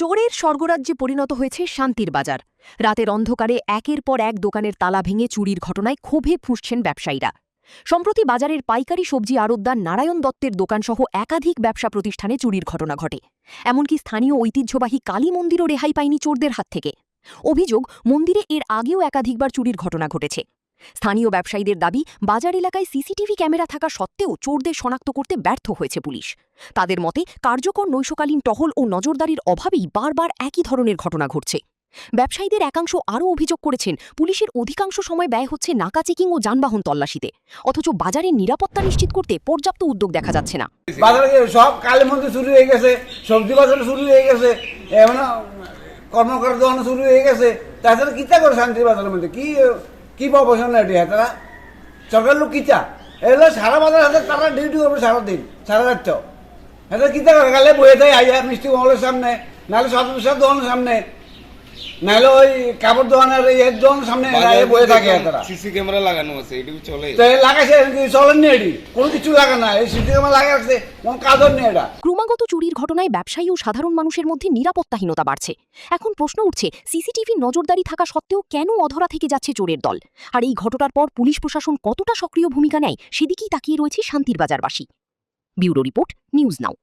চোরের স্বর্গরাজ্যে পরিণত হয়েছে শান্তির বাজার। রাতের অন্ধকারে একের পর এক দোকানের তালা ভেঙে চুরির ঘটনায় ক্ষোভে ফুঁসছেন ব্যবসায়ীরা। সম্প্রতি বাজারের পাইকারি সবজি আড়তদার নারায়ণ দত্তের দোকানসহ একাধিক ব্যবসা প্রতিষ্ঠানে চুরির ঘটনা ঘটে। এমনকি স্থানীয় ঐতিহ্যবাহী কালী মন্দিরও রেহাই পায়নি চোরদের হাত থেকে। অভিযোগ, মন্দিরে এর আগেও একাধিকবার চুরির ঘটনা ঘটেছে। স্থানীয় ব্যবসায়ীদের দাবি, বাজার এলাকায় সিসিটিভি ক্যামেরা থাকা সত্ত্বেও চোরদের শনাক্ত করতে ব্যর্থ হয়েছে পুলিশ। তাদের মতে, কার্যকর নৈশকালীন টহল ও নজরদারির অভাবেই বারবার একই ধরনের ঘটনা ঘটছে। ব্যবসায়ীদের একাংশ আরও অভিযোগ করেছেন, পুলিশের অধিকাংশ সময় ব্যয় হচ্ছে নাকা চেকিং ও যানবাহন তল্লাশিতে, অথচ বাজারের নিরাপত্তা নিশ্চিত করতে পর্যাপ্ত উদ্যোগ দেখা যাচ্ছে না। বাজারে সব কালী মন্দির শুরু হয়ে গেছে, সবজি বাজার শুরু হয়ে গেছে, এমন কর্মকার দোকান শুরু হয়ে গেছে। তাছাড়া কিতা করে শান্তি বাজারের মধ্যে কি প্রফেশন এটি তারা সরকার লোক কিতা এগুলো সারা বাজার হাতে তারা ডিউটি করবে সারাদিন সারা রাত। এটা কিতা করে গালে বয়ে দেয় আইয়া মিষ্টি মহলের সামনে, নাহলে সদস্যার দোকানের সামনে, নাহলে ওই কাপড় দোকানের এর দোকানের সামনে বয়ে থাকে। তারা সিসি ক্যামেরা লাগানো আছে, এটুকু চলে লাগাইছে, চলেননি, এটি কোনো কিছু লাগে না। এই সিসি ক্যামেরা লাগাচ্ছে, কোনো কাজও নেই। এটা ক্রমাগত চুরির ঘটনায় ব্যবসায়ী ও সাধারণ মানুষের মধ্যে নিরাপত্তাহীনতা বাড়ছে। এখন প্রশ্ন উঠছে, সিসিটিভি নজরদারি থাকা সত্ত্বেও কেন অধরা থেকে যাচ্ছে চোরের দল? আর এই ঘটনার পর পুলিশ প্রশাসন কতটা সক্রিয় ভূমিকা নেয়, সেদিকেই তাকিয়ে রয়েছে শান্তির বাজারবাসী। ব্যুরো রিপোর্ট, নিউজ নাও।